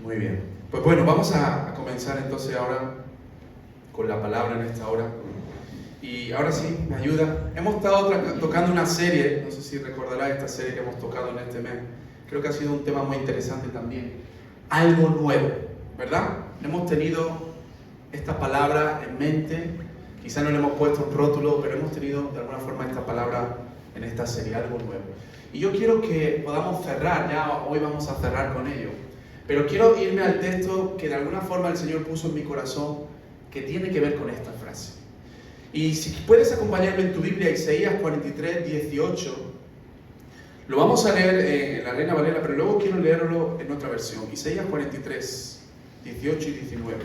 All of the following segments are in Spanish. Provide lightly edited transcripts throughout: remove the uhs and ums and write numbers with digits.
Muy bien. Pues bueno, vamos a comenzar entonces ahora con la palabra en esta hora. Y ahora sí, me ayuda. Hemos estado tocando una serie, no sé si recordarás esta serie que hemos tocado en este mes. Creo que ha sido un tema muy interesante también. Algo nuevo, ¿verdad? Hemos tenido esta palabra en mente. Quizá no le hemos puesto un rótulo, pero hemos tenido de alguna forma esta palabra en esta serie, algo nuevo. Y yo quiero que podamos cerrar, ya hoy vamos a cerrar con ello. Pero quiero irme al texto que de alguna forma el Señor puso en mi corazón, que tiene que ver con esta frase. Y si puedes acompañarme en tu Biblia, Isaías 43, 18, lo vamos a leer en la Reina Valera, pero luego quiero leerlo en otra versión. Isaías 43, 18 y 19.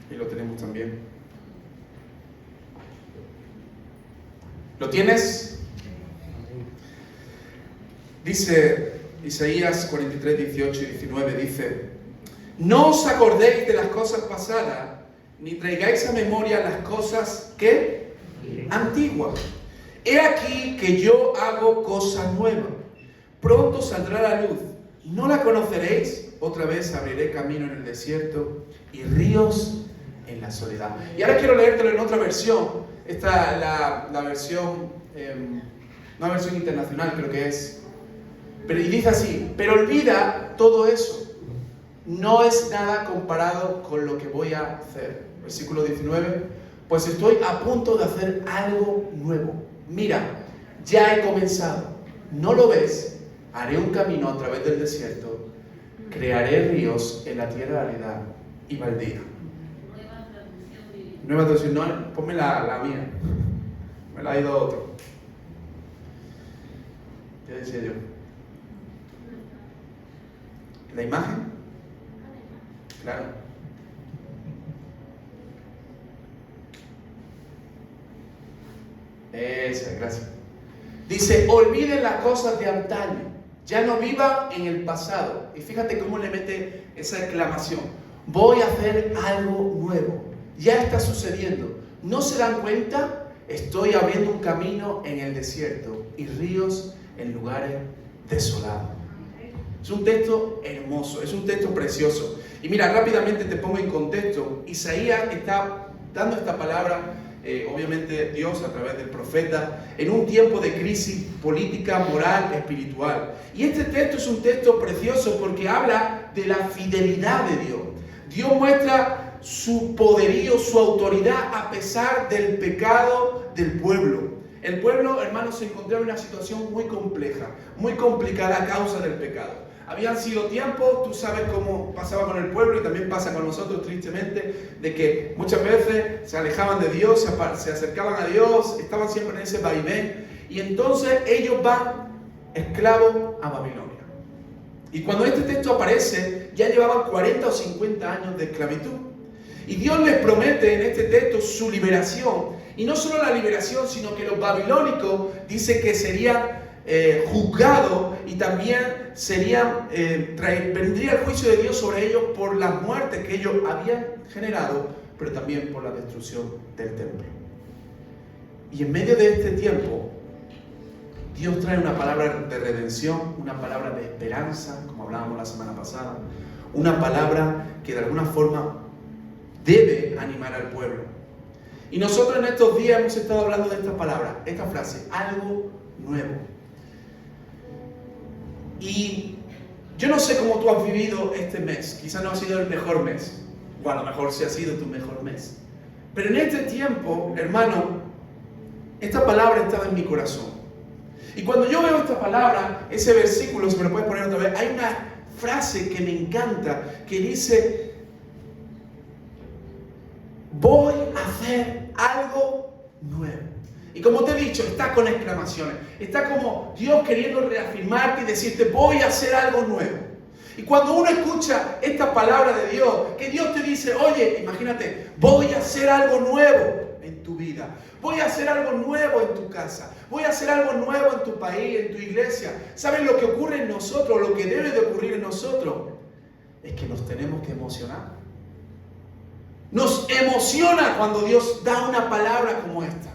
Y lo tenemos también. ¿Lo tienes? Dice Isaías 43, 18 y 19, dice: no os acordéis de las cosas pasadas, ni traigáis a memoria las cosas que antiguas. He aquí que yo hago cosa nueva. Pronto saldrá la luz. ¿No la conoceréis? Otra vez abriré camino en el desierto y ríos en la soledad. Y ahora quiero leértelo en otra versión. Esta es la versión, una versión internacional creo que es. Pero, y dice así: pero olvida todo eso. No es nada comparado con lo que voy a hacer. Versículo 19. Pues estoy a punto de hacer algo nuevo. Mira, ya he comenzado. ¿No lo ves? Haré un camino a través del desierto. Crearé ríos en la tierra árida y baldía. Nueva traducción. No, ponme la mía. Me la ha ido otro. ¿Qué decía yo? ¿La imagen? Claro. Esa, gracias. Dice: olviden las cosas de antaño, ya no vivan en el pasado. Y fíjate cómo le mete esa exclamación: voy a hacer algo nuevo, ya está sucediendo. ¿No se dan cuenta? Estoy abriendo un camino en el desierto y ríos en lugares desolados. Es un texto hermoso, es un texto precioso. Y mira, rápidamente te pongo en contexto. Isaías está dando esta palabra, obviamente Dios a través del profeta, en un tiempo de crisis política, moral, espiritual. Y este texto es un texto precioso porque habla de la fidelidad de Dios. Dios muestra su poderío, su autoridad a pesar del pecado del pueblo. El pueblo, hermanos, se encontraba en una situación muy compleja, muy complicada a causa del pecado. Habían sido tiempos, tú sabes cómo pasaba con el pueblo y también pasa con nosotros tristemente, de que muchas veces se alejaban de Dios, se acercaban a Dios, estaban siempre en ese vaivén, y entonces ellos van esclavos a Babilonia. Y cuando este texto aparece, ya llevaban 40 o 50 años de esclavitud. Y Dios les promete en este texto su liberación. Y no solo la liberación, sino que los babilónicos dice que serían juzgados y también vendría el juicio de Dios sobre ellos por las muertes que ellos habían generado, pero también por la destrucción del templo. Y en medio de este tiempo, Dios trae una palabra de redención, una palabra de esperanza, como hablábamos la semana pasada, una palabra que de alguna forma debe animar al pueblo. Y nosotros en estos días hemos estado hablando de esta palabra, esta frase: algo nuevo. Y yo no sé cómo tú has vivido este mes. Quizás no ha sido el mejor mes, o a lo mejor sí ha sido tu mejor mes. Pero en este tiempo, hermano, esta palabra estaba en mi corazón. Y cuando yo veo esta palabra, ese versículo, si me lo puedes poner otra vez, hay una frase que me encanta, que dice: voy a hacer algo nuevo. Y como te he dicho, está con exclamaciones. Está como Dios queriendo reafirmarte y decirte: voy a hacer algo nuevo. Y cuando uno escucha esta palabra de Dios, que Dios te dice: oye, imagínate, voy a hacer algo nuevo en tu vida. Voy a hacer algo nuevo en tu casa. Voy a hacer algo nuevo en tu país, en tu iglesia. ¿Saben lo que ocurre en nosotros? Lo que debe de ocurrir en nosotros es que nos tenemos que emocionar. Nos emociona cuando Dios da una palabra como esta.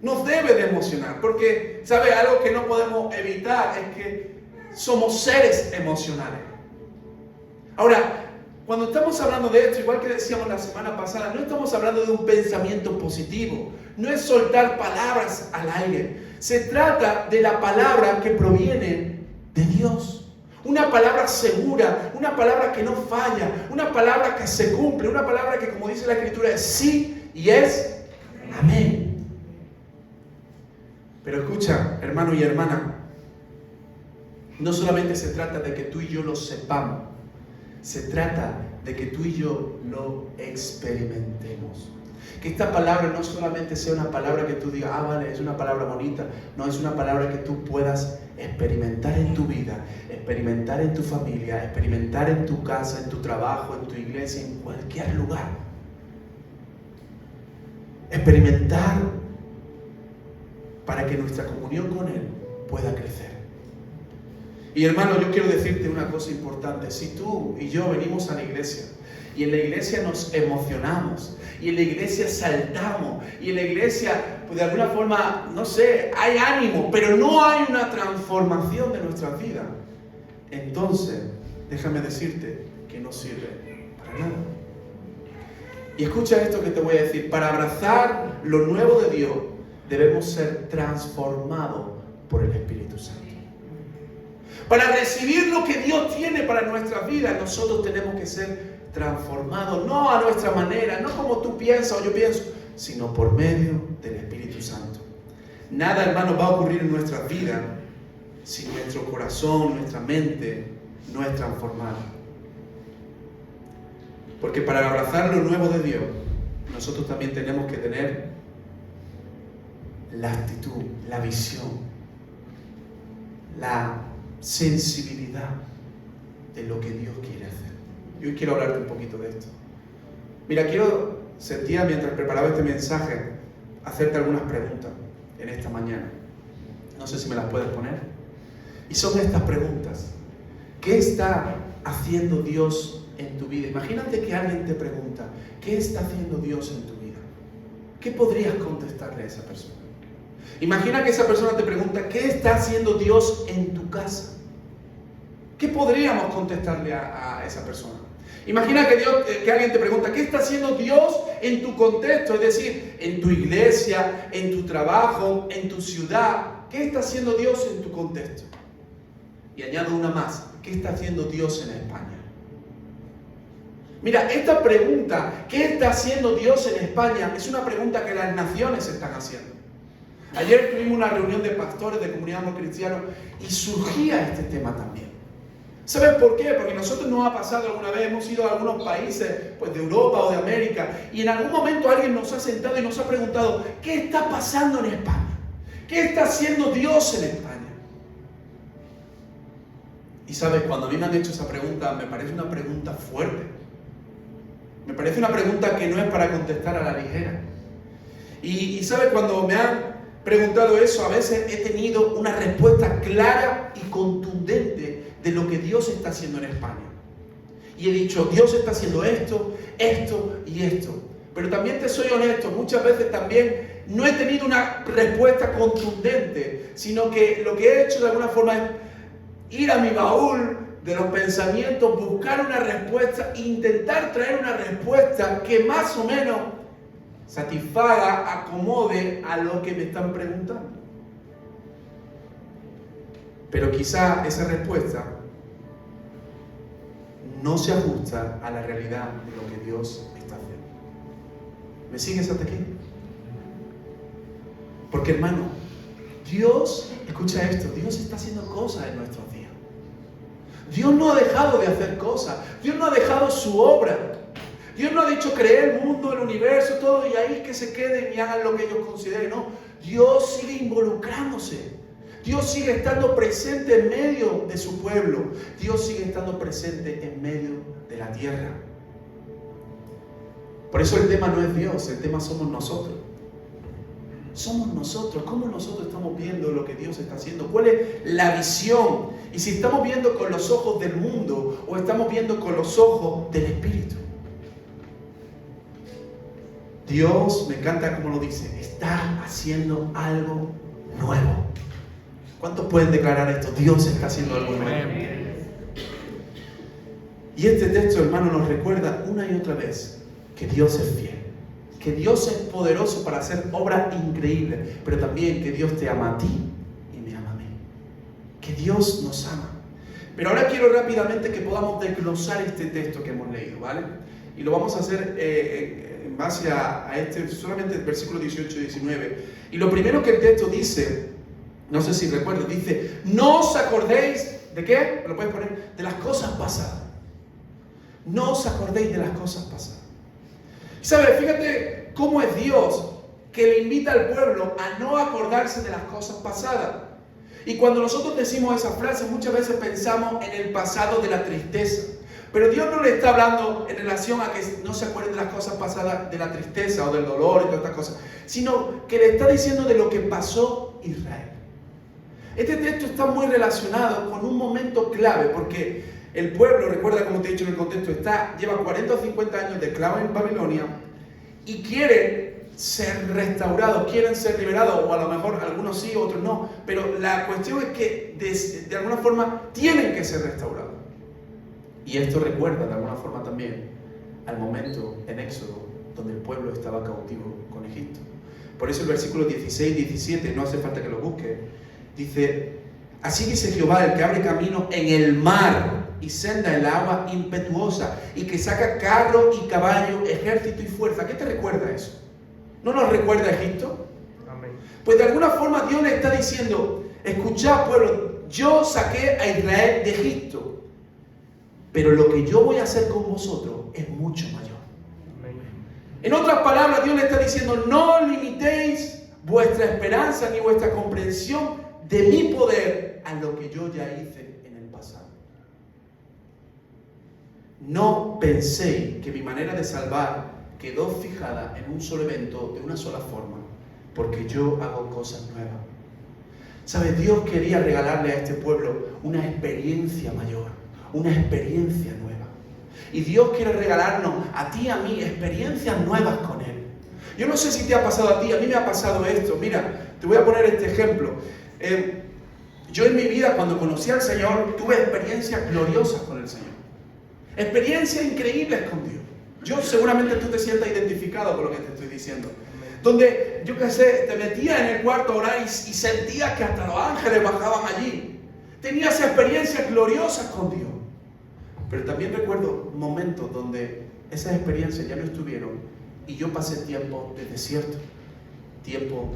Nos debe de emocionar, porque, ¿sabe? Algo que no podemos evitar es que somos seres emocionales. Ahora, cuando estamos hablando de esto, igual que decíamos la semana pasada, no estamos hablando de un pensamiento positivo, no es soltar palabras al aire. Se trata de la palabra que proviene de Dios. Una palabra segura, una palabra que no falla, una palabra que se cumple, una palabra que, como dice la Escritura, es sí y es amén. Pero escucha, hermano y hermana, no solamente se trata de que tú y yo lo sepamos, se trata de que tú y yo lo experimentemos. Que esta palabra no solamente sea una palabra que tú digas, vale, es una palabra bonita. No, es una palabra que tú puedas experimentar en tu vida, experimentar en tu familia, experimentar en tu casa, en tu trabajo, en tu iglesia, en cualquier lugar. Experimentar para que nuestra comunión con Él pueda crecer. Y hermano, yo quiero decirte una cosa importante. Si tú y yo venimos a la iglesia y en la iglesia nos emocionamos y en la iglesia saltamos y en la iglesia, pues de alguna forma, no sé, hay ánimo, pero no hay una transformación de nuestras vidas, entonces déjame decirte que no sirve para nada. Y escucha esto que te voy a decir: para abrazar lo nuevo de Dios debemos ser transformados por el Espíritu Santo. Para recibir lo que Dios tiene para nuestras vidas, nosotros tenemos que ser transformados, no a nuestra manera, no como tú piensas o yo pienso, sino por medio del Espíritu Santo. Nada, hermano, va a ocurrir en nuestras vidas si nuestro corazón, nuestra mente no es transformada. Porque para abrazar lo nuevo de Dios, nosotros también tenemos que tener la actitud, la visión, la sensibilidad de lo que Dios quiere hacer. Yo quiero hablarte un poquito de esto. Mira, sentía mientras preparaba este mensaje hacerte algunas preguntas en esta mañana. No sé si me las puedes poner. Y son estas preguntas: ¿qué está haciendo Dios en tu vida? Imagínate que alguien te pregunta, ¿qué está haciendo Dios en tu vida? ¿Qué podrías contestarle a esa persona? Imagina que esa persona te pregunta, ¿qué está haciendo Dios en tu casa? ¿Qué podríamos contestarle a esa persona? Imagina que alguien te pregunta, ¿qué está haciendo Dios en tu contexto? Es decir, en tu iglesia, en tu trabajo, en tu ciudad. ¿Qué está haciendo Dios en tu contexto? Y añado una más, ¿qué está haciendo Dios en España? Mira, esta pregunta, ¿qué está haciendo Dios en España? Es una pregunta que las naciones están haciendo. Ayer tuvimos una reunión de pastores de Comunidad Amor Cristiano y surgía este tema también. ¿Sabes por qué? Porque nosotros nos ha pasado alguna vez, hemos ido a algunos países pues, de Europa o de América, y en algún momento alguien nos ha sentado y nos ha preguntado, ¿qué está pasando en España? ¿Qué está haciendo Dios en España? Y sabes, cuando a mí me han hecho esa pregunta, me parece una pregunta fuerte. Me parece una pregunta que no es para contestar a la ligera. Y sabes, cuando me han preguntado eso, a veces he tenido una respuesta clara y contundente de lo que Dios está haciendo en España. Y he dicho, Dios está haciendo esto, esto y esto. Pero también te soy honesto, muchas veces también no he tenido una respuesta contundente, sino que lo que he hecho de alguna forma es ir a mi baúl de los pensamientos, buscar una respuesta, intentar traer una respuesta que más o menos satisfaga, acomode a lo que me están preguntando. Pero quizá esa respuesta no se ajusta a la realidad de lo que Dios está haciendo. ¿Me sigues hasta aquí? Porque hermano, Dios, escucha esto, Dios está haciendo cosas en nuestros días. Dios no ha dejado de hacer cosas. Dios no ha dejado su obra. Dios no ha dicho crear el mundo, el universo, todo y ahí que se queden y hagan lo que ellos consideren. No, Dios sigue involucrándose. Dios sigue estando presente en medio de su pueblo. Dios sigue estando presente en medio de la tierra. Por eso el tema no es Dios, el tema somos nosotros. Somos nosotros. ¿Cómo nosotros estamos viendo lo que Dios está haciendo? ¿Cuál es la visión? Y si estamos viendo con los ojos del mundo o estamos viendo con los ojos del Espíritu. Dios, me encanta como lo dice, está haciendo algo nuevo. ¿Cuántos pueden declarar esto? Dios está haciendo algo nuevo. Y este texto, hermano, nos recuerda una y otra vez que Dios es fiel, que Dios es poderoso para hacer obras increíbles, pero también que Dios te ama a ti y me ama a mí. Que Dios nos ama. Pero ahora quiero rápidamente que podamos desglosar este texto que hemos leído, ¿vale? Y lo vamos a hacer en base a este, solamente el versículo 18 y 19. Y lo primero que el texto dice, no sé si recuerdas, dice, no os acordéis, ¿de qué? ¿Me lo puedes poner? De las cosas pasadas. No os acordéis de las cosas pasadas. ¿Sabes? Fíjate cómo es Dios que le invita al pueblo a no acordarse de las cosas pasadas. Y cuando nosotros decimos esa frase, muchas veces pensamos en el pasado de la tristeza. Pero Dios no le está hablando en relación a que no se acuerden de las cosas pasadas de la tristeza o del dolor y todas estas cosas, sino que le está diciendo de lo que pasó Israel. Este texto está muy relacionado con un momento clave, porque el pueblo, recuerda como te he dicho en el contexto, lleva 40 o 50 años de esclavo en Babilonia y quiere ser restaurados, quieren ser liberados, o a lo mejor algunos sí, otros no, pero la cuestión es que de alguna forma tienen que ser restaurados. Y esto recuerda de alguna forma también al momento en Éxodo donde el pueblo estaba cautivo con Egipto. Por eso el versículo 16 y 17, no hace falta que lo busque, dice, así dice Jehová, el que abre camino en el mar y senda en el agua impetuosa, y que saca carro y caballo, ejército y fuerza. ¿Qué te recuerda eso? ¿No nos recuerda a Egipto? Amén. Pues de alguna forma Dios le está diciendo, escuchad pueblo, yo saqué a Israel de Egipto, pero lo que yo voy a hacer con vosotros es mucho mayor. Amén. En otras palabras, Dios le está diciendo, no limitéis vuestra esperanza ni vuestra comprensión de mi poder a lo que yo ya hice en el pasado. No penséis que mi manera de salvar quedó fijada en un solo evento, de una sola forma, porque yo hago cosas nuevas. ¿Sabes? Dios quería regalarle a este pueblo una experiencia mayor, una experiencia nueva. Y Dios quiere regalarnos a ti y a mí experiencias nuevas con Él. Yo no sé si te ha pasado a ti, a mí me ha pasado esto. Mira, te voy a poner este ejemplo. Yo en mi vida, cuando conocí al Señor, tuve experiencias gloriosas con el Señor. Experiencias increíbles con Dios. Yo seguramente tú te sientas identificado con lo que te estoy diciendo. Donde, yo qué sé, te metías en el cuarto a orar y sentías que hasta los ángeles bajaban allí. Tenías experiencias gloriosas con Dios. Pero también recuerdo momentos donde esas experiencias ya no estuvieron y yo pasé tiempo de desierto, tiempo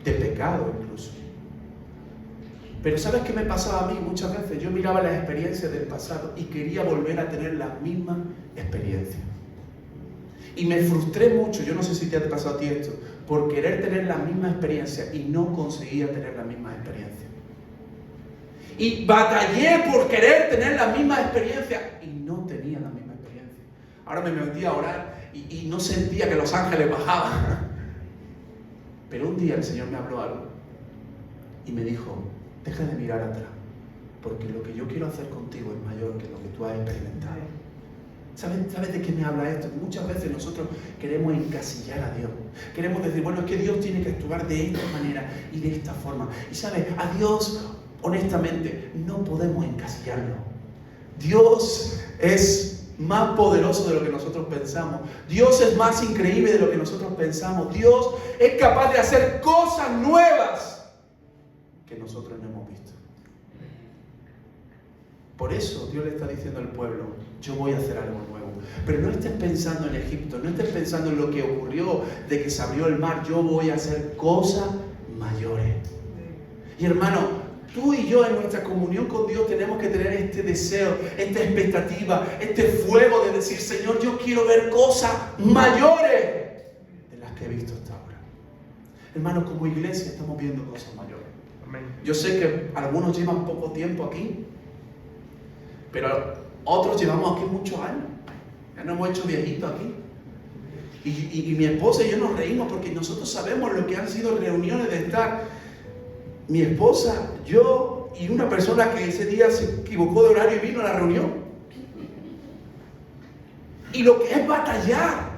de pecado incluso. Pero ¿sabes qué me pasaba a mí muchas veces? Yo miraba las experiencias del pasado y quería volver a tener las mismas experiencias. Y me frustré mucho, yo no sé si te ha pasado a ti esto, por querer tener la misma experiencia y no conseguía tener la misma experiencia. Y batallé por querer tener la misma experiencia y no tenía la misma experiencia. Ahora me metí a orar y no sentía que los ángeles bajaban. Pero un día el Señor me habló algo y me dijo, deja de mirar atrás, porque lo que yo quiero hacer contigo es mayor que lo que tú has experimentado. ¿Sabes de qué me habla esto? Que muchas veces nosotros queremos encasillar a Dios. Queremos decir, bueno, es que Dios tiene que actuar de esta manera y de esta forma. Y ¿sabes? A Dios, honestamente, no podemos encasillarlo. Dios es más poderoso de lo que nosotros pensamos. Dios es más increíble de lo que nosotros pensamos. Dios es capaz de hacer cosas nuevas que nosotros no hemos visto. Por eso Dios le está diciendo al pueblo, yo voy a hacer algo nuevo. Pero no estés pensando en Egipto, no estés pensando en lo que ocurrió, de que se abrió el mar. Yo voy a hacer cosas mayores. Y hermano, tú y yo en nuestra comunión con Dios tenemos que tener este deseo, esta expectativa, este fuego de decir, Señor, yo quiero ver cosas mayores de las que he visto hasta ahora. Hermano, como iglesia estamos viendo cosas mayores. Amén. Yo sé que algunos llevan poco tiempo aquí, pero otros llevamos aquí muchos años. Ya nos hemos hecho viejitos aquí. Y mi esposa y yo nos reímos porque nosotros sabemos lo que han sido reuniones de estar mi esposa, yo y una persona que ese día se equivocó de horario y vino a la reunión. Y lo que es batallar.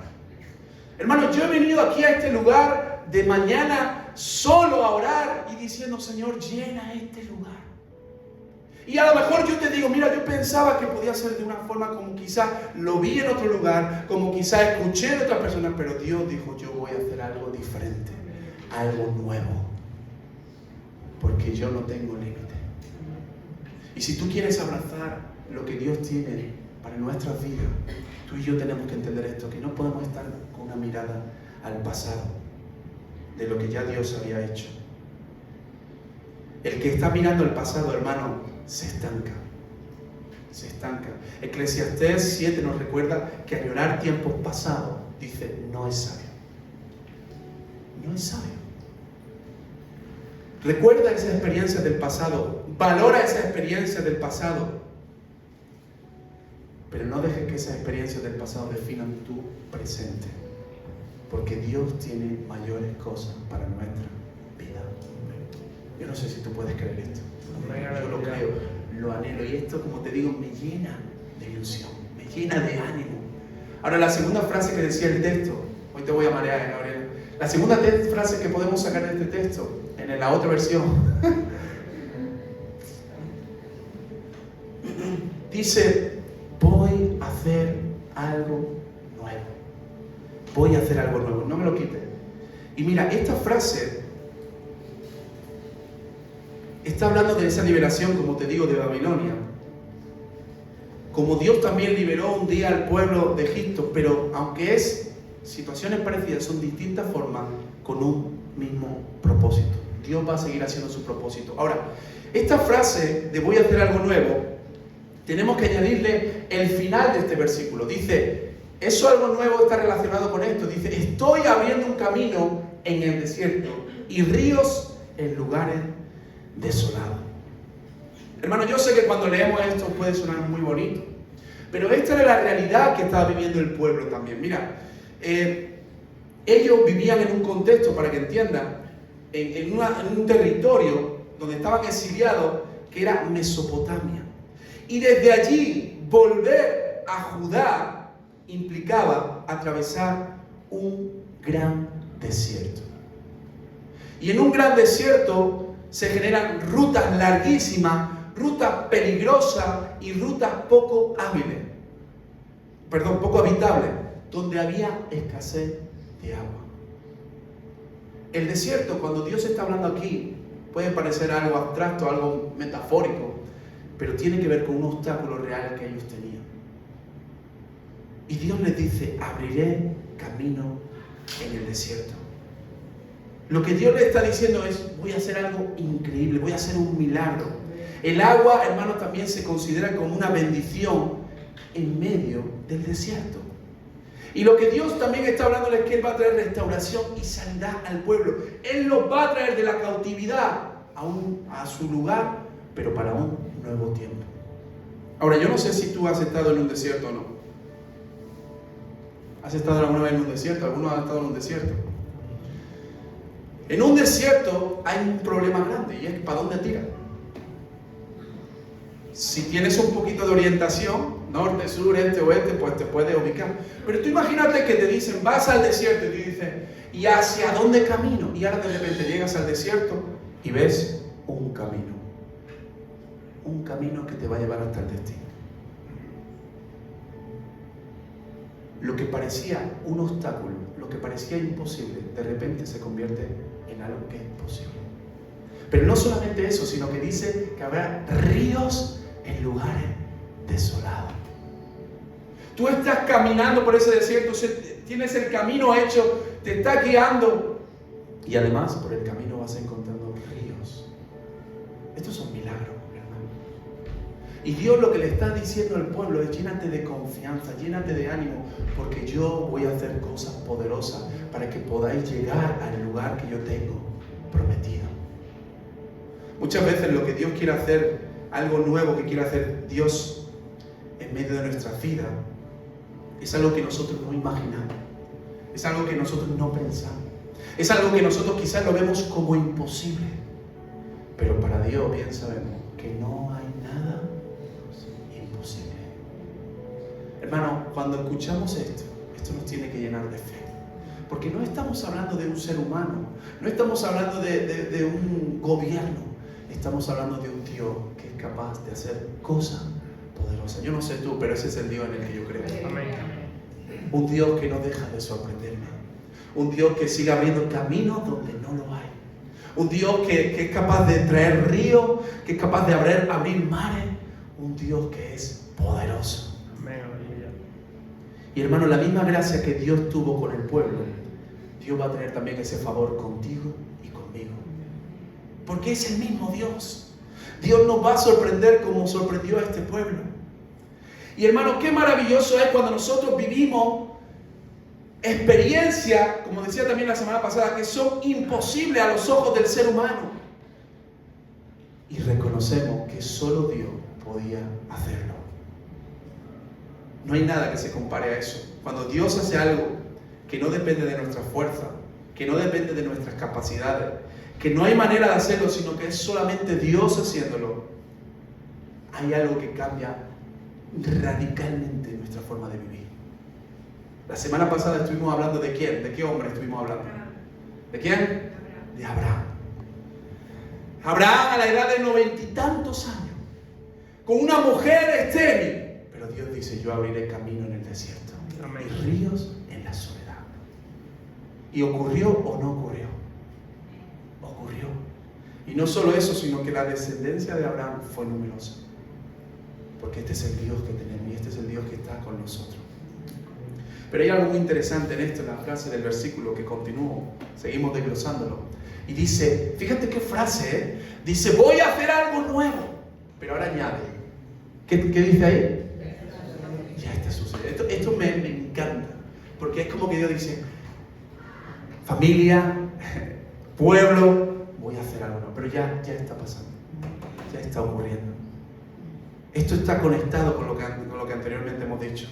Hermano, yo he venido aquí a este lugar de mañana solo a orar y diciendo, Señor, llena este lugar. Y a lo mejor yo te digo, mira, yo pensaba que podía ser de una forma como quizás lo vi en otro lugar, como quizás escuché de otras personas, pero Dios dijo, yo voy a hacer algo diferente, algo nuevo, porque yo no tengo límite. Y si tú quieres abrazar lo que Dios tiene para nuestras vidas, tú y yo tenemos que entender esto, que no podemos estar con una mirada al pasado, de lo que ya Dios había hecho. El que está mirando el pasado, hermano, se estanca. Se estanca. Eclesiastés 7 nos recuerda que añorar tiempos pasados, dice, no es sabio. No es sabio. Recuerda esas experiencias del pasado. Valora esas experiencias del pasado. Pero no dejes que esas experiencias del pasado definan tu presente. Porque Dios tiene mayores cosas para nuestra vida. Yo no sé si tú puedes creer esto. Yo lo creo, lo anhelo. Y esto, como te digo, me llena de ilusión, me llena de ánimo. Ahora, la segunda frase que decía el texto, hoy te voy a marear, Gabriel. La segunda frase que podemos sacar de este texto, en la otra versión, dice, voy a hacer algo nuevo. Voy a hacer algo nuevo, no me lo quites. Y mira, esta frase está hablando de esa liberación, como te digo, de Babilonia. Como Dios también liberó un día al pueblo de Egipto, pero aunque es situaciones parecidas, son distintas formas con un mismo propósito. Dios va a seguir haciendo su propósito. Ahora, esta frase de voy a hacer algo nuevo, tenemos que añadirle el final de este versículo. Dice, eso algo nuevo está relacionado con esto. Dice, estoy abriendo un camino en el desierto y ríos en lugares desolados. Hermano, yo sé que cuando leemos esto puede sonar muy bonito, pero esta era la realidad que estaba viviendo el pueblo también. Mira, ellos vivían en un contexto, para que entiendan, en un territorio donde estaban exiliados, que era Mesopotamia. Y desde allí volver a Judá implicaba atravesar un gran desierto. Y en un gran desierto se generan rutas larguísimas, rutas peligrosas y rutas poco habitables, donde había escasez de agua. El desierto, cuando Dios está hablando aquí, puede parecer algo abstracto, algo metafórico, pero tiene que ver con un obstáculo real que ellos tenían. Y Dios les dice, abriré camino en el desierto. Lo que Dios le está diciendo es, voy a hacer algo increíble, voy a hacer un milagro. El agua, hermano, también se considera como una bendición en medio del desierto. Y lo que Dios también está hablando es que Él va a traer restauración y sanidad al pueblo. Él los va a traer de la cautividad a su lugar, pero para un nuevo tiempo. Ahora, yo no sé si tú has estado en un desierto o no. ¿Has estado alguna vez en un desierto? ¿Algunos han estado en un desierto? En un desierto hay un problema grande y es ¿para dónde tiras? Si tienes un poquito de orientación, norte, sur, este, oeste, pues te puedes ubicar. Pero tú imagínate que te dicen, vas al desierto y tú dices, ¿y hacia dónde camino? Y ahora de repente llegas al desierto y ves un camino. Un camino que te va a llevar hasta el destino. Lo que parecía un obstáculo, lo que parecía imposible, de repente se convierte en algo que es posible. Pero no solamente eso, sino que dice que habrá ríos en lugares desolados. Tú estás caminando por ese desierto, tienes el camino hecho, te está guiando. Y además por el camino vas encontrando ríos. Estos son milagros, hermano. Y Dios lo que le está diciendo al pueblo es llénate de confianza, llénate de ánimo, porque yo voy a hacer cosas poderosas para que podáis llegar al lugar que yo tengo prometido. Muchas veces lo que Dios quiere hacer, algo nuevo que quiere hacer Dios en medio de nuestra vida, es algo que nosotros no imaginamos, es algo que nosotros no pensamos, es algo que nosotros quizás lo vemos como imposible, pero para Dios bien sabemos que no hay nada imposible. Hermano, cuando escuchamos esto nos tiene que llenar de fe, Porque no estamos hablando de un ser humano, no estamos hablando de un gobierno, estamos hablando de un Dios que es capaz de hacer cosas poderosas. Yo no sé tú, pero ese es el Dios en el que yo creo. Amén. Un Dios que no deja de sorprenderme. Un Dios que sigue abriendo caminos donde no lo hay. Un Dios que es capaz de traer ríos, que es capaz de abrir mares. Un Dios que es poderoso. Amén. Aleluya. Y hermano, la misma gracia que Dios tuvo con el pueblo, Dios va a tener también ese favor contigo y conmigo. Porque es el mismo Dios. Dios nos va a sorprender como sorprendió a este pueblo. Y hermano, qué maravilloso es cuando nosotros vivimos experiencias, como decía también la semana pasada, que son imposibles a los ojos del ser humano. Y reconocemos que solo Dios podía hacerlo. No hay nada que se compare a eso. Cuando Dios hace algo que no depende de nuestra fuerza, que no depende de nuestras capacidades, que no hay manera de hacerlo, sino que es solamente Dios haciéndolo, hay algo que cambia radicalmente nuestra forma de vivir. La semana pasada estuvimos hablando de quién, de qué hombre estuvimos hablando. ¿De quién? De Abraham. Abraham a la edad de 90 y tantos años, con una mujer estéril, pero Dios dice: yo abriré camino en el desierto. Amén. Y ríos en la soledad. ¿Y ocurrió o no ocurrió? Ocurrió. Y no solo eso, sino que la descendencia de Abraham fue numerosa. Porque este es el Dios que tenemos y este es el Dios que está con nosotros. Pero hay algo muy interesante en esto, en la frase del versículo que continúo, seguimos desglosándolo. Y dice, fíjate qué frase, dice: voy a hacer algo nuevo. Pero ahora añade, ¿qué dice ahí? Ya está sucediendo. Esto me encanta, porque es como que Dios dice: familia, pueblo, voy a hacer algo nuevo. Pero ya está pasando, ya está ocurriendo. Esto está conectado con lo que anteriormente hemos dicho.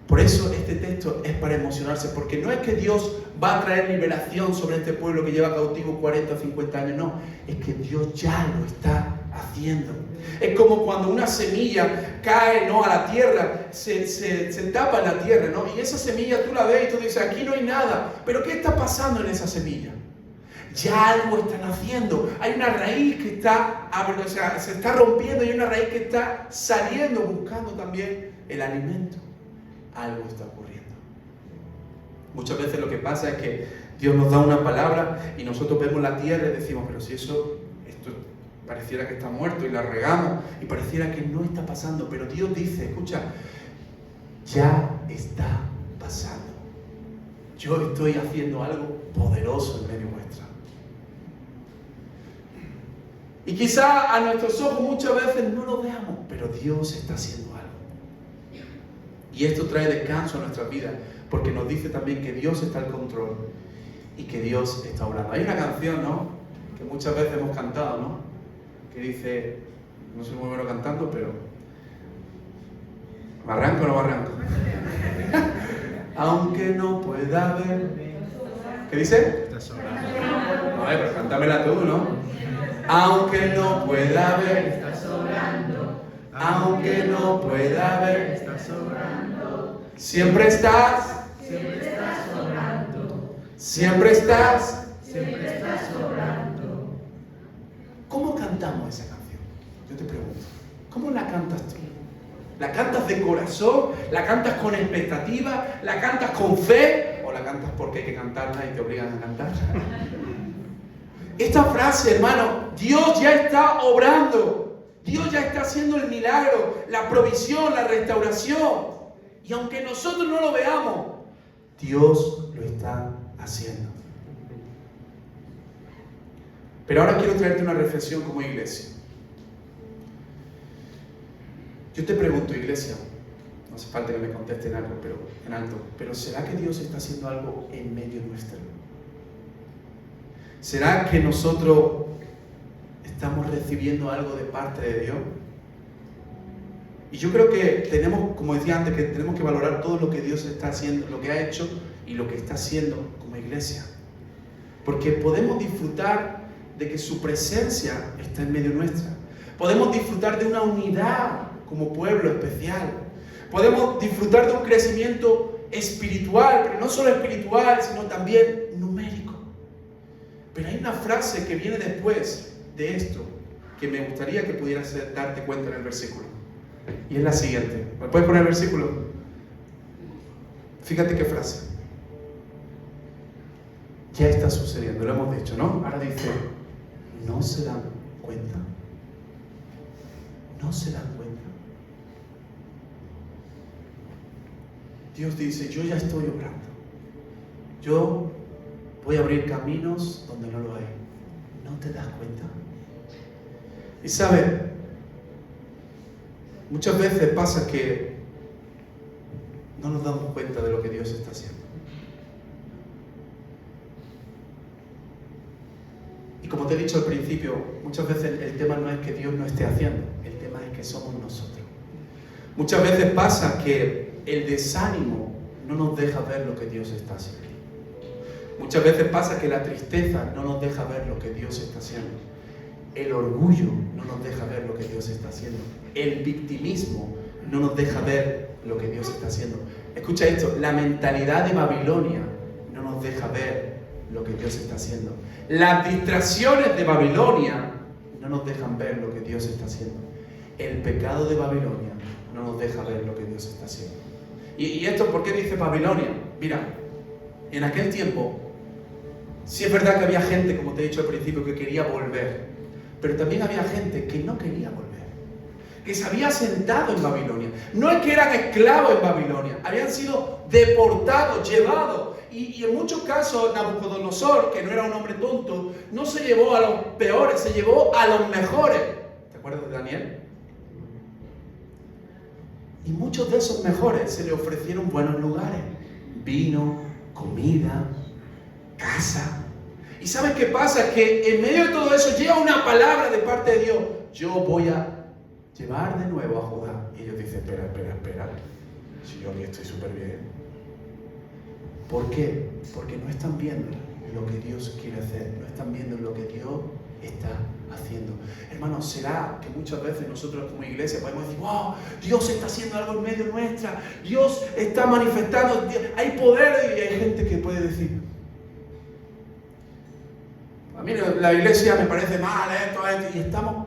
Por eso este texto es para emocionarse, porque no es que Dios va a traer liberación sobre este pueblo que lleva cautivo 40 o 50 años, no, es que Dios ya lo está haciendo. Es como cuando una semilla cae, ¿no?, a la tierra, se tapa en la tierra, ¿no? Y esa semilla tú la ves y tú dices: aquí no hay nada. Pero ¿qué está pasando en esa semilla? Ya algo están haciendo. Hay una raíz que está, o sea, se está rompiendo, y hay una raíz que está saliendo, buscando también el alimento. Algo está ocurriendo. Muchas veces lo que pasa es que Dios nos da una palabra y nosotros vemos la tierra y decimos: pero si esto pareciera que está muerto, y la regamos y pareciera que no está pasando. Pero Dios dice: escucha, ya está pasando. Yo estoy haciendo algo poderoso en medio nuestro. Y quizá a nuestros ojos muchas veces no lo veamos, pero Dios está haciendo algo. Y esto trae descanso a nuestras vidas, porque nos dice también que Dios está al control y que Dios está obrando. Hay una canción, ¿no?, que muchas veces hemos cantado, ¿no?, que dice, no soy muy bueno cantando, pero ¿me arranco o no me arranco? Aunque no pueda ver. ¿Qué dice? Está sobrando. No, pero cántamela tú, ¿no? Aunque no pueda ver, Está sobrando. aunque no pueda ver, Está sobrando. siempre estás, Siempre está sobrando. siempre estás. Siempre está sobrando. ¿Cómo cantamos esa canción? Yo te pregunto, ¿cómo la cantas tú? ¿La cantas de corazón? ¿La cantas con expectativa? ¿La cantas con fe? ¿O la cantas porque hay que cantarla y te obligan a cantarla? Esta frase, hermano, Dios ya está obrando. Dios ya está haciendo el milagro, la provisión, la restauración. Y aunque nosotros no lo veamos, Dios lo está haciendo. Pero ahora quiero traerte una reflexión como iglesia. Yo te pregunto, iglesia, no hace falta que me contesten algo, pero en alto, pero ¿será que Dios está haciendo algo en medio nuestro? ¿Será que nosotros estamos recibiendo algo de parte de Dios? Y yo creo que tenemos, como decía antes, que tenemos que valorar todo lo que Dios está haciendo, lo que ha hecho y lo que está haciendo como iglesia. Porque podemos disfrutar de que su presencia está en medio nuestra. Podemos disfrutar de una unidad como pueblo especial. Podemos disfrutar de un crecimiento espiritual, pero no solo espiritual, sino también numérico. Pero hay una frase que viene después de esto que me gustaría que pudieras darte cuenta en el versículo. Y es la siguiente. ¿Me puedes poner el versículo? Fíjate qué frase. Ya está sucediendo, lo hemos dicho, ¿no? Ahora dice, ¿no se dan cuenta? ¿No se dan cuenta? Dios dice, yo ya estoy obrando. Yo voy a abrir caminos donde no lo hay. ¿No te das cuenta? Y sabes, muchas veces pasa que no nos damos cuenta de lo que Dios está haciendo. Y como te he dicho al principio, muchas veces el tema no es que Dios no esté haciendo, el tema es que somos nosotros. Muchas veces pasa que el desánimo no nos deja ver lo que Dios está haciendo. Muchas veces pasa que la tristeza no nos deja ver lo que Dios está haciendo. El orgullo no nos deja ver lo que Dios está haciendo. El victimismo no nos deja ver lo que Dios está haciendo. Escucha esto, la mentalidad de Babilonia no nos deja ver lo que Dios está haciendo. Las distracciones de Babilonia no nos dejan ver lo que Dios está haciendo. El pecado de Babilonia no nos deja ver lo que Dios está haciendo. ¿Y esto por qué dice Babilonia? Mira, en aquel tiempo, sí es verdad que había gente, como te he dicho al principio, que quería volver, pero también había gente que no quería volver, que se había asentado en Babilonia. No es que eran esclavos en Babilonia, habían sido deportados, llevados. Y en muchos casos Nabucodonosor, que no era un hombre tonto, no se llevó a los peores, se llevó a los mejores. ¿Te acuerdas de Daniel? Y muchos de esos mejores se le ofrecieron buenos lugares. Vino, comida, casa. ¿Y sabes qué pasa? Que en medio de todo eso llega una palabra de parte de Dios. Yo voy a llevar de nuevo a Judá. Y ellos dicen, espera. Si yo aquí estoy súper bien. ¿Por qué? Porque no están viendo lo que Dios quiere hacer. No están viendo lo que Dios está haciendo. Hermanos, será que muchas veces nosotros como iglesia podemos decir, wow, Dios está haciendo algo en medio nuestra. Dios está manifestando. Hay poder. Y hay gente que puede decir, a mí la iglesia me parece mal, esto. Y estamos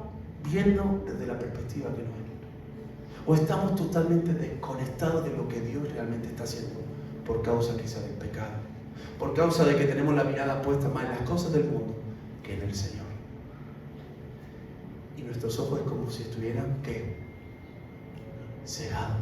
viendo desde la perspectiva que no es. O estamos totalmente desconectados de lo que Dios realmente está haciendo. Por causa quizá del pecado. Por causa de que tenemos la mirada puesta más en las cosas del mundo que en el Señor. Y nuestros ojos es como si estuvieran, ¿qué? Cegados.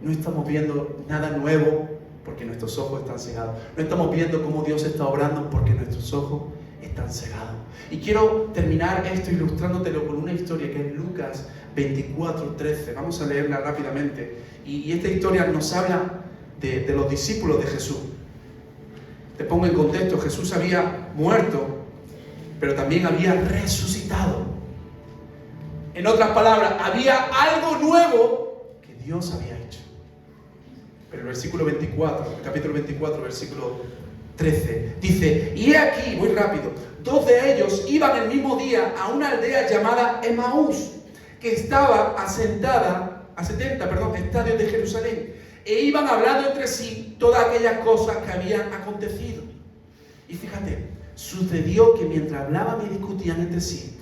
No estamos viendo nada nuevo porque nuestros ojos están cegados. No estamos viendo cómo Dios está obrando porque nuestros ojos están cegados. Y quiero terminar esto ilustrándotelo con una historia que es Lucas 24:13. Vamos a leerla rápidamente. Y esta historia nos habla de los discípulos de Jesús. Te pongo en contexto, Jesús había muerto, pero también había resucitado. En otras palabras, había algo nuevo que Dios había hecho. Pero el versículo 24, el capítulo 24, versículo 13, dice, y he aquí, muy rápido, 2 de ellos iban el mismo día a una aldea llamada Emaús, que estaba a 70 estadios de Jerusalén. E iban hablando entre sí todas aquellas cosas que habían acontecido. Y fíjate, sucedió que mientras hablaban y discutían entre sí,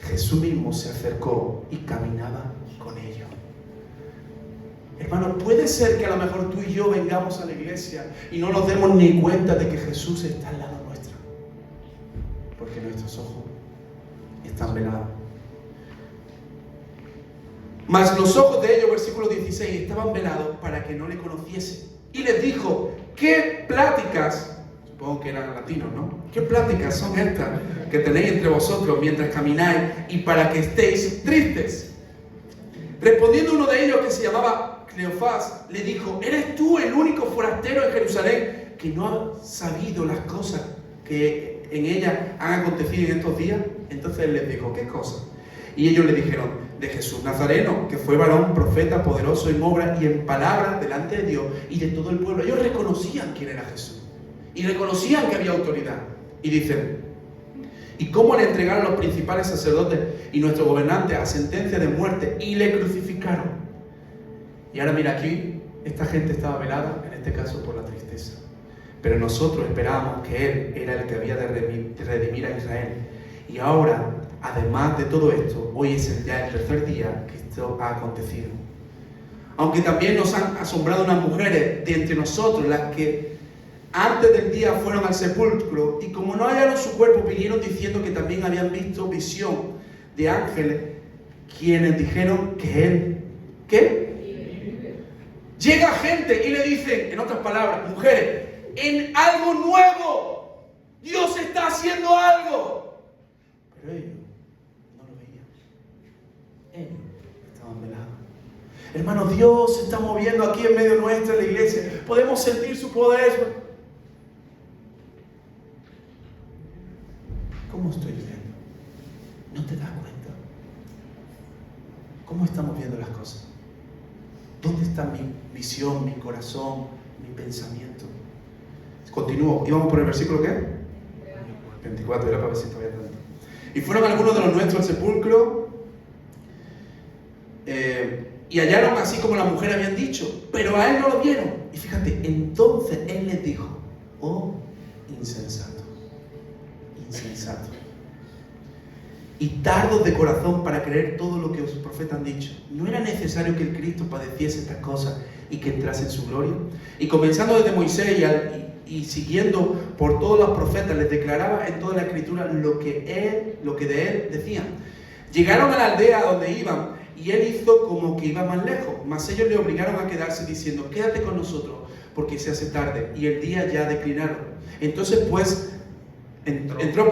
Jesús mismo se acercó y caminaba con ellos. Hermano, puede ser que a lo mejor tú y yo vengamos a la iglesia y no nos demos ni cuenta de que Jesús está al lado nuestro. Porque nuestros ojos están velados. Mas los ojos de ellos, versículo 16, estaban velados para que no le conociesen. Y les dijo, ¿qué pláticas? Supongo que eran latinos, ¿no? ¿Qué pláticas son estas que tenéis entre vosotros mientras camináis y para que estéis tristes? Respondiendo uno de ellos, que se llamaba Cleofás, le dijo, ¿eres tú el único forastero en Jerusalén que no ha sabido las cosas que en ella han acontecido en estos días? Entonces él les dijo, ¿qué cosas? Y ellos le dijeron, de Jesús Nazareno, que fue varón, profeta, poderoso en obra y en palabra delante de Dios y de todo el pueblo. Ellos reconocían quién era Jesús y reconocían que había autoridad. Y dicen, ¿y cómo le entregaron los principales sacerdotes y nuestros gobernantes a sentencia de muerte y le crucificaron? Y ahora mira aquí, esta gente estaba velada en este caso por la tristeza. Pero nosotros esperábamos que Él era el que había de redimir a Israel. Y ahora, además de todo esto, hoy es ya el tercer día que esto ha acontecido. Aunque también nos han asombrado unas mujeres de entre nosotros, las que antes del día fueron al sepulcro, y como no hallaron su cuerpo, vinieron diciendo que también habían visto visión de ángeles, quienes dijeron que Él, ¿qué? Llega gente y le dicen, en otras palabras, mujeres, en algo nuevo, Dios está haciendo algo. Pero ellos no lo veían. Ellos estaban velados. Hermanos, Dios se está moviendo aquí en medio nuestro, en la iglesia. Podemos sentir su poder. ¿Cómo estoy viendo? ¿No te das cuenta? ¿Cómo estamos viendo las cosas? ¿Dónde está mi visión, mi corazón, mi pensamiento? Continúo. ¿Íbamos por el versículo qué? 24, era para ver si todavía tanto. Y fueron algunos de los nuestros al sepulcro y hallaron así como la mujer habían dicho, pero a Él no lo vieron. Y fíjate, entonces Él les dijo, oh insensato, insensato, y tardos de corazón para creer todo lo que los profetas han dicho. ¿No era necesario que el Cristo padeciese estas cosas y que entrase en su gloria? Y comenzando desde Moisés y siguiendo por todos los profetas, les declaraba en toda la Escritura lo que de Él decían. Llegaron a la aldea donde iban, y Él hizo como que iba más lejos, mas ellos le obligaron a quedarse diciendo, quédate con nosotros, porque se hace tarde, y el día ya declinaron. Entonces entró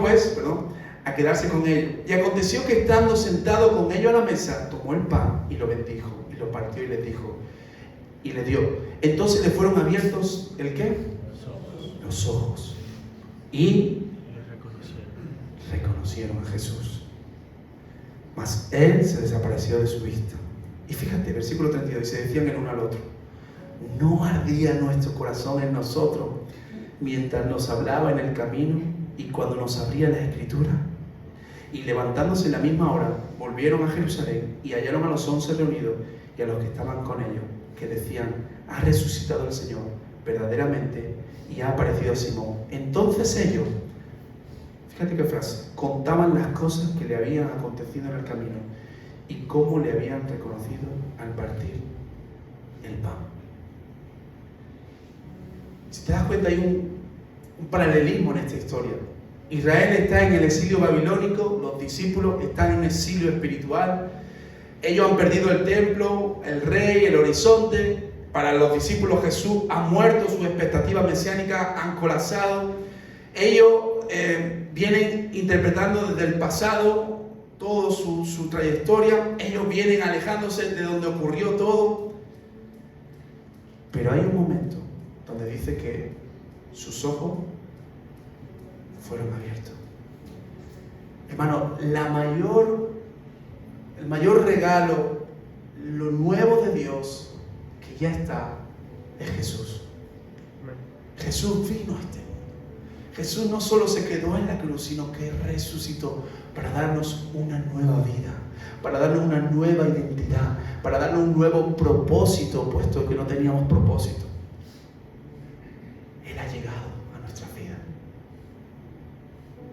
a quedarse con ellos. Y aconteció que estando sentado con ellos a la mesa, tomó el pan y lo bendijo, y lo partió y les dijo, y le dio. Entonces le fueron abiertos, ¿el qué? Los ojos. Y reconocieron a Jesús. Mas Él se desapareció de su vista. Y fíjate, versículo 32, y se decían el uno al otro, ¿no ardía nuestro corazón en nosotros mientras nos hablaba en el camino y cuando nos abría la Escritura? Y levantándose en la misma hora, volvieron a Jerusalén y hallaron a los 11 reunidos y a los que estaban con ellos, que decían, ha resucitado el Señor verdaderamente y ha aparecido a Simón. Entonces ellos, fíjate qué frase, contaban las cosas que le habían acontecido en el camino y cómo le habían reconocido al partir el pan. Si te das cuenta, hay un paralelismo en esta historia. Israel está en el exilio babilónico, los discípulos están en exilio espiritual, ellos han perdido el templo, el rey, el horizonte. Para los discípulos Jesús ha muerto, sus expectativas mesiánicas han colapsado. Ellos vienen interpretando desde el pasado toda su trayectoria, ellos vienen alejándose de donde ocurrió todo. Pero hay un momento donde dice que sus ojos fueron abiertos. Hermano, el mayor regalo, lo nuevo de Dios que ya está, es Jesús. Jesús vino a este mundo. Jesús no solo se quedó en la cruz, sino que resucitó para darnos una nueva vida, para darnos una nueva identidad, para darnos un nuevo propósito, puesto que no teníamos propósito. Él ha llegado a nuestra vida.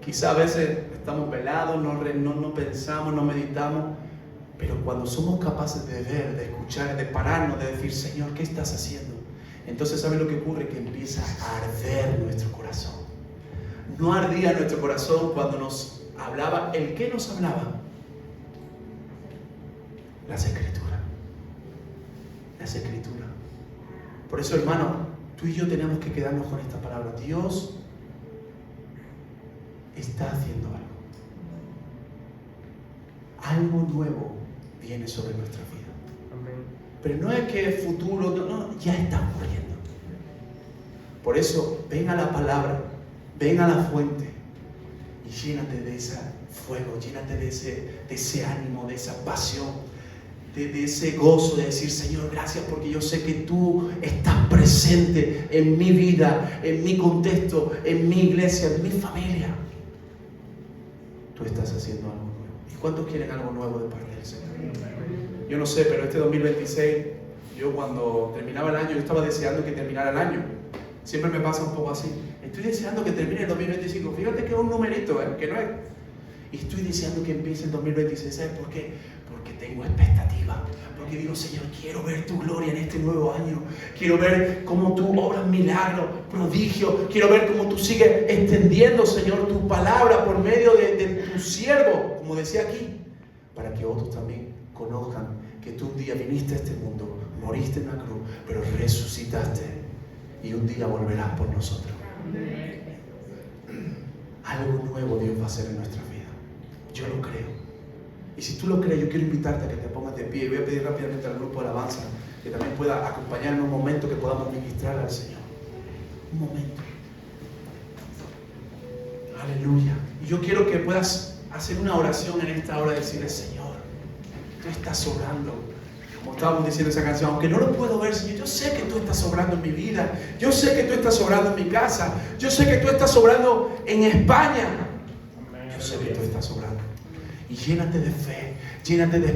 Quizá a veces estamos velados, no pensamos, no meditamos, pero cuando somos capaces de ver, de escuchar, de pararnos, de decir, Señor, ¿qué estás haciendo? Entonces, ¿sabes lo que ocurre? Que empieza a arder nuestro corazón. No ardía nuestro corazón cuando nos hablaba. ¿El qué nos hablaba? Las Escrituras. Las Escrituras. Por eso, hermano, tú y yo tenemos que quedarnos con esta palabra. Dios está haciendo algo. Algo nuevo viene sobre nuestra vida. Amén. Pero no es que es futuro, no, ya está ocurriendo. Por eso, ven a la palabra, ven a la fuente y llénate de ese fuego, llénate de ese ánimo, de esa pasión, de ese gozo de decir, Señor, gracias porque yo sé que tú estás presente en mi vida, en mi contexto, en mi iglesia, en mi familia. Tú estás haciendo algo nuevo. ¿Y cuántos quieren algo nuevo de parte del Señor? Yo no sé, pero este 2026 Yo cuando terminaba el año, yo estaba deseando que terminara el año. Siempre me pasa un poco así. Estoy deseando que termine el 2025. Fíjate que es un numerito, que no es. Y estoy deseando que empiece el 2026. ¿Sabes por qué? Porque tengo expectativa. Porque digo, Señor, quiero ver tu gloria en este nuevo año. Quiero ver cómo tú obras milagros, prodigios. Quiero ver cómo tú sigues extendiendo, Señor, tu palabra por medio de tu siervo, como decía aquí, para que otros también conozcan que tú un día viniste a este mundo, moriste en la cruz, pero resucitaste y un día volverás por nosotros. Algo nuevo Dios va a hacer en nuestra vida. Yo lo creo. Y si tú lo crees, yo quiero invitarte a que te pongas de pie. Y voy a pedir rápidamente al grupo de alabanza que también pueda acompañarme un momento que podamos ministrar al Señor. Un momento. Aleluya. Y yo quiero que puedas hacer una oración en esta hora y decirle, Señor, tú estás obrando. Como estábamos diciendo esa canción, aunque no lo puedo ver, Señor, yo sé que tú estás obrando en mi vida. Yo sé que tú estás obrando en mi casa. Yo sé que tú estás obrando en España. Yo sé que tú estás obrando. Y llénate de fe, llénate de